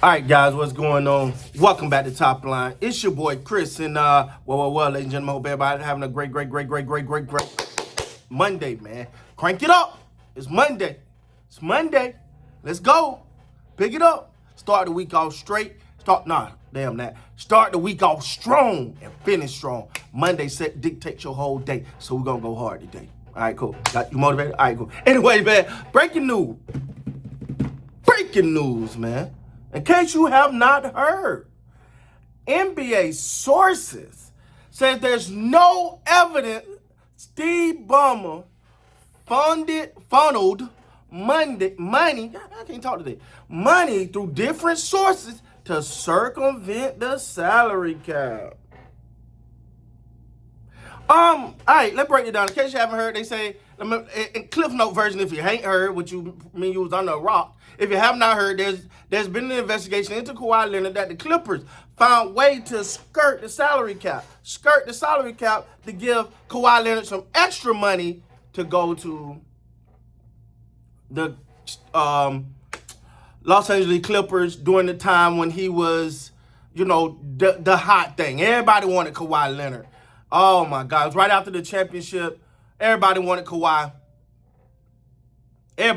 All right, guys, what's going on? Welcome back to Top Line. It's your boy Chris, and well, ladies and gentlemen, hope everybody having a great Monday, man. Crank it up. It's Monday. It's Monday. Let's go. Pick it up. Start the week off straight. Start the week off strong and finish strong. Monday set dictates your whole day, so we're gonna go hard today. All right, cool. Got you motivated? All right, cool. Anyway, man, breaking news, man. In case you have not heard, NBA sources said there's no evidence Steve Ballmer funneled money through different sources to circumvent the salary cap. All right, let's break it down. In case you haven't heard, they say, in Cliff Note version, if you ain't heard, which you mean you was under a rock, if you have not heard, there's been an investigation into Kawhi Leonard that the Clippers found way to skirt the salary cap to give Kawhi Leonard some extra money to go to the Los Angeles Clippers during the time when he was, the hot thing. Everybody wanted Kawhi Leonard. Oh my God, it was right after the championship. Everybody wanted Kawhi. It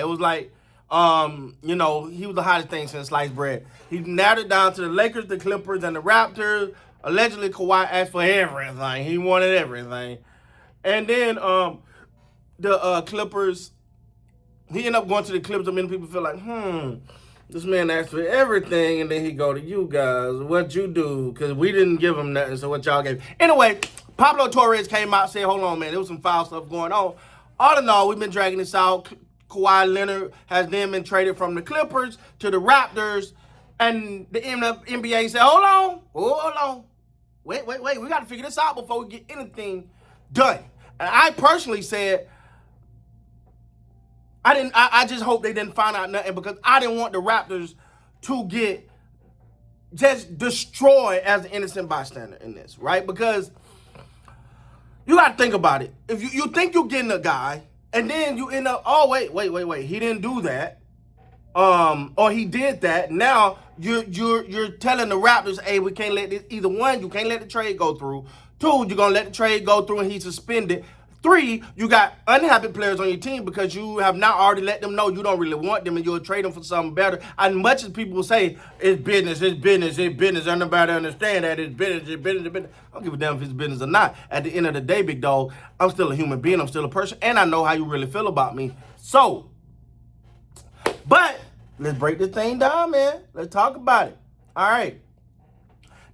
was like, he was the hottest thing since sliced bread. He narrowed it down to the Lakers, the Clippers, and the Raptors. Allegedly, Kawhi asked for everything. He wanted everything. And then the Clippers, he ended up going to the Clippers. Many people feel like, this man asked for everything, and then he go to you guys. What you do? Because we didn't give him nothing, so what y'all gave. Anyway, Pablo Torres came out and said, hold on, man, there was some foul stuff going on. All in all, we've been dragging this out. Kawhi Leonard has then been traded from the Clippers to the Raptors, and the NBA said, hold on. Wait, we got to figure this out before we get anything done. And I personally said, I just hope they didn't find out nothing, because I didn't want the Raptors to get just destroyed as an innocent bystander in this, right? Because you got to think about it. If you think you're getting a guy, and then you end up, oh, wait, he didn't do that. Or he did that. Now you're telling the Raptors, hey, we can't let this, either one, you can't let the trade go through. Two, you're going to let the trade go through and he's suspended. Three, you got unhappy players on your team because you have not already let them know you don't really want them and you'll trade them for something better. As much as people will say, it's business, everybody understand that it's business. I don't give a damn if it's business or not. At the end of the day, big dog, I'm still a human being, I'm still a person, and I know how you really feel about me. So, but let's break this thing down, man. Let's talk about it. All right.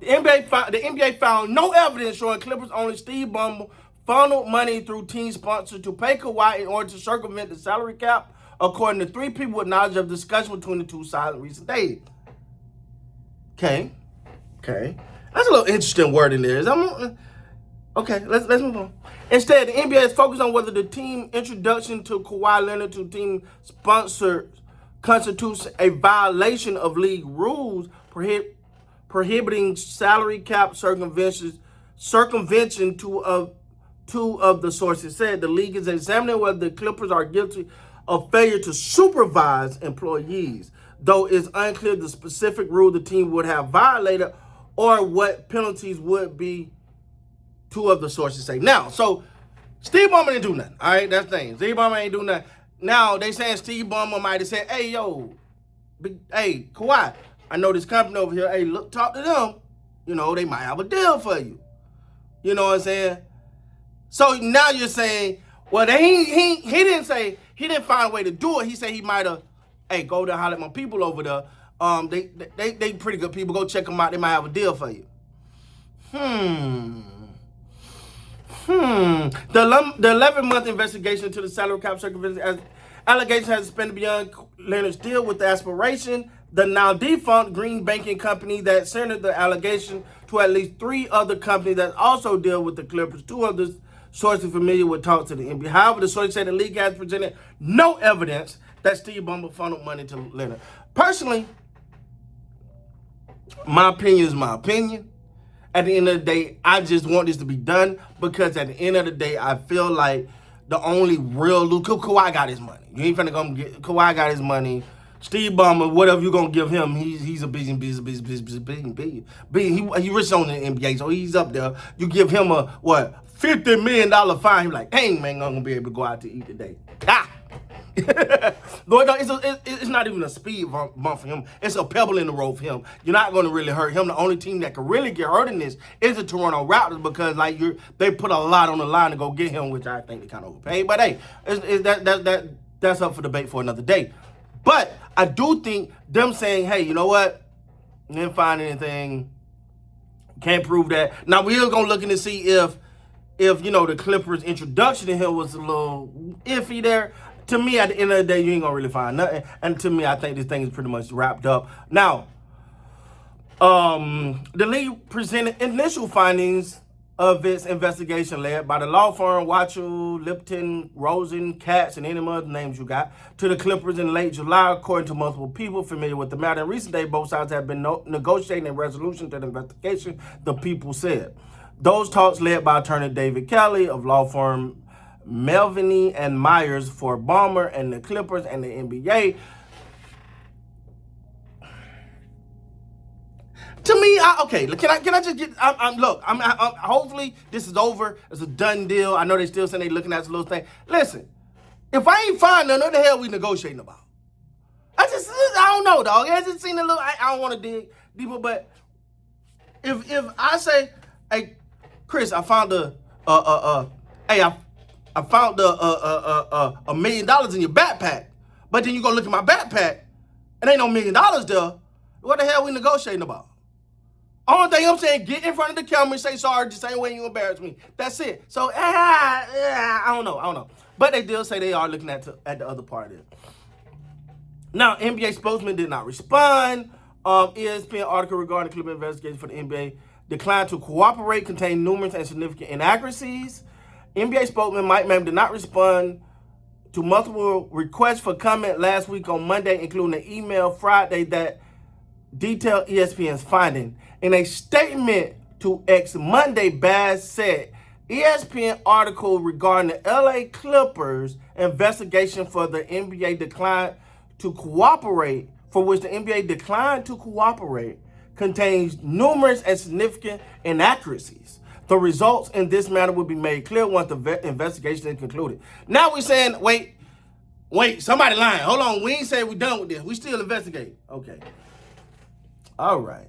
The NBA found no evidence showing Clippers owner Steve Ballmer funneled money through team sponsors to pay Kawhi in order to circumvent the salary cap, according to three people with knowledge of discussion between the two sides in recent days. Okay. That's a little interesting word in there. Okay, let's move on. Instead, the NBA is focused on whether the team introduction to Kawhi Leonard to team sponsors constitutes a violation of league rules prohibiting salary cap circumvention. Two of the sources said the league is examining whether the Clippers are guilty of failure to supervise employees, though it's unclear the specific rule the team would have violated or what penalties would be, two of the sources say. Now, so Steve Ballmer didn't do nothing, all right? That's the thing. Steve Ballmer ain't do nothing. Now, they saying Steve Ballmer might have said, hey, Kawhi, I know this company over here, hey, look, talk to them. They might have a deal for you. You know what I'm saying? So now you're saying, well, he didn't say, he didn't find a way to do it. He said he might have, hey, go there, holler at my people over there. They pretty good people. Go check them out. They might have a deal for you. The 11-month investigation into the salary cap circumvention allegations has expanded beyond Leonard's deal with the aspiration, the now defunct green banking company that centered the allegation, to at least three other companies that also deal with the Clippers. Two of the sources familiar with talk to the NBA. However, the source said the league has presented no evidence that Steve Ballmer funneled money to Leonard. Personally, my opinion is my opinion. At the end of the day, I just want this to be done because at the end of the day, I feel like the only real Kawhi got his money. You ain't finna go get Kawhi got his money. Steve Balmer, whatever you're gonna give him, he's a billion. He rich on the NBA, so he's up there. You give him a what $50 million fine. He's like, dang man, I'm gonna be able to go out to eat today. Ah. It's not even a speed bump for him. It's a pebble in the road for him. You're not going to really hurt him. The only team that can really get hurt in this is the Toronto Raptors because they put a lot on the line to go get him, which I think they kind of overpaid. But hey, that's up for debate for another day. But I do think them saying, hey, you know what? Didn't find anything. Can't prove that. Now we are going to look in to see if the Clippers' introduction to him was a little iffy there. To me, at the end of the day, you ain't gonna really find nothing. And to me, I think this thing is pretty much wrapped up. Now, the league presented initial findings of its investigation led by the law firm Watchell, Lipton, Rosen, Katz, and any other names you got, to the Clippers in late July, according to multiple people familiar with the matter. In recent days, both sides have been negotiating a resolution to the investigation, the people said. Those talks led by attorney David Kelly of law firm Melvini and Myers for Balmer and the Clippers and the NBA. To me, can I just get? Hopefully this is over. It's a done deal. I know they still saying they looking at this little thing. Listen, if I ain't find none, what the hell we negotiating about? I don't know, dog. I just seen a little. I don't want to dig deeper, but if I say, hey, Chris, I found I found $1 million in your backpack, but then you go look at my backpack, and ain't no $1 million there. What the hell we negotiating about? Only thing I'm saying, get in front of the camera and say sorry the same way you embarrassed me. That's it. So, I don't know. But they did say they are looking at the other part of it. Now, NBA spokesman did not respond. ESPN article regarding the Clipper investigation for the NBA declined to cooperate, contained numerous and significant inaccuracies. NBA spokesman Mike Mann did not respond to multiple requests for comment last week on Monday, including an email Friday that detailed ESPN's finding. In a statement to X Monday, Bass said, ESPN article regarding the LA Clippers investigation for the NBA declined to cooperate, for which the NBA declined to cooperate, contains numerous and significant inaccuracies. The results in this matter will be made clear once the investigation is concluded. Now we're saying, wait, somebody lying. Hold on, we ain't saying we're done with this. We still investigating. Okay. All right.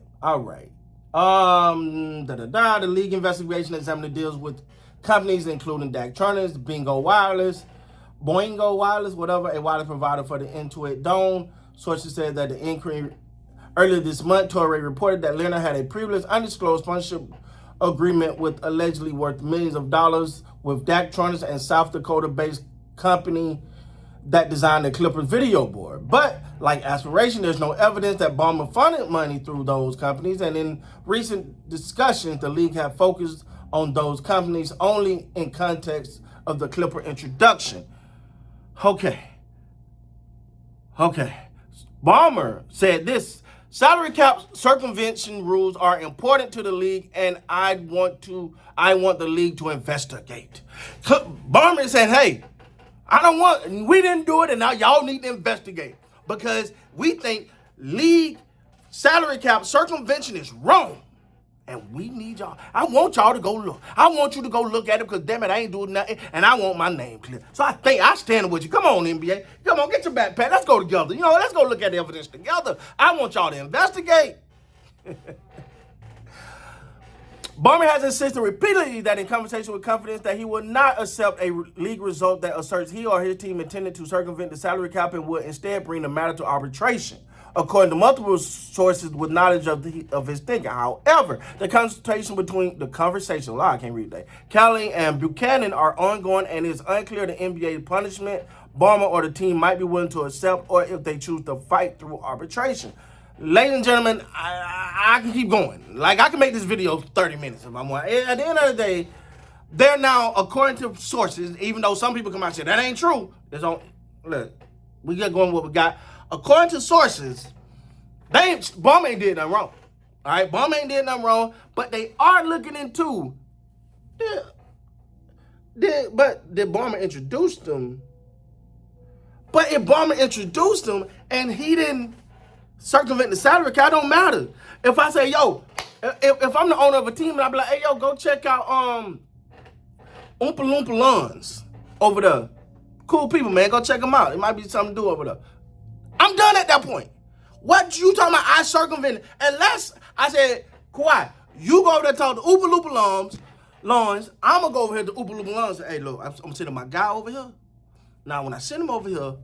The league investigation examining deals with companies including Daktronics, Boingo Wireless, whatever, a wireless provider for the Intuit Dome. Sources said that the inquiry earlier this month, Torrey reported that Leonard had a previous undisclosed sponsorship agreement with allegedly worth millions of dollars with Daktronics and South Dakota-based company that designed the Clippers video board. But like Aspiration, there's no evidence that Balmer funded money through those companies. And in recent discussions, the league have focused on those companies only in context of the Clipper introduction. Okay. Balmer said this: salary cap circumvention rules are important to the league, and I want the league to investigate. Balmer said, hey, we didn't do it, and now y'all need to investigate because we think league salary cap circumvention is wrong. And we need y'all. I want y'all to go look. I want you to go look at it because, damn it, I ain't doing nothing. And I want my name clear. So I think I stand with you. Come on, NBA. Come on, get your backpack. Let's go together. Let's go look at the evidence together. I want y'all to investigate. Balmer has insisted repeatedly that in conversation with confidence that he will not accept a league result that asserts he or his team intended to circumvent the salary cap and would instead bring the matter to arbitration, according to multiple sources with knowledge of his thinking. However, the conversation Kelly and Buchanan are ongoing, and it's unclear the NBA punishment Balmer or the team might be willing to accept, or if they choose to fight through arbitration. Ladies and gentlemen, I can keep going. Like, I can make this video 30 minutes if I want. At the end of the day, they're now, according to sources, even though some people come out and say that ain't true, look, we get going with what we got. According to sources, Balmer ain't did nothing wrong. All right, Balmer ain't did nothing wrong, but they are looking into, did Balmer introduce them? But if Balmer introduced them and he didn't circumvent the salary cap, it don't matter. If I say, yo, if I'm the owner of a team and I be like, hey, yo, go check out Oompa Loompa Lawns over there. Cool people, man. Go check them out. It might be something to do over there. I'm done at that point. What you talking about? I circumvented. Unless I said, Kawhi, you go over there and talk to Oompa Loompa Lawns. I'm going to go over here to Oompa Loompa Lawns and say, hey, look, I'm sending my guy over here. Now, when I send him over here,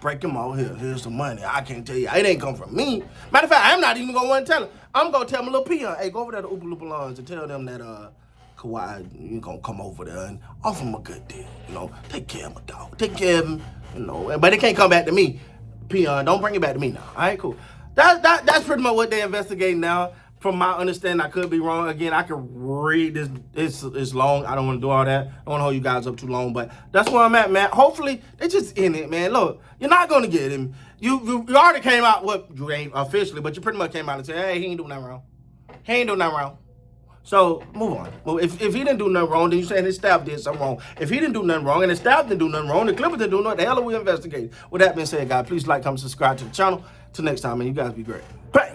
break him out here. Here's some money. I can't tell you. It ain't come from me. Matter of fact, I'm not even going to want to tell him. I'm going to tell him a little peon. Hey, go over there to Oompa Loompa Lawns and tell them that Kawhi, you going to come over there and offer him a good deal. You know, take care of my dog. Take care of him. You know, but it can't come back to me. Peon, don't bring it back to me now. All right, cool. That's pretty much what they're investigating now. From my understanding, I could be wrong. Again, I could read this. It's long. I don't want to do all that. I don't want to hold you guys up too long. But that's where I'm at, man. Hopefully, they just in it, man. Look, you're not going to get him. You already came out, well, you ain't officially, but you pretty much came out and said, hey, he ain't doing nothing wrong. He ain't doing nothing wrong. So, move on. Well, if he didn't do nothing wrong, then you saying his staff did something wrong. If he didn't do nothing wrong and his staff didn't do nothing wrong, the Clippers didn't do nothing, the hell are we investigating? With that being said, guys, please like, comment, subscribe to the channel. Till next time, man, you guys be great. Bang!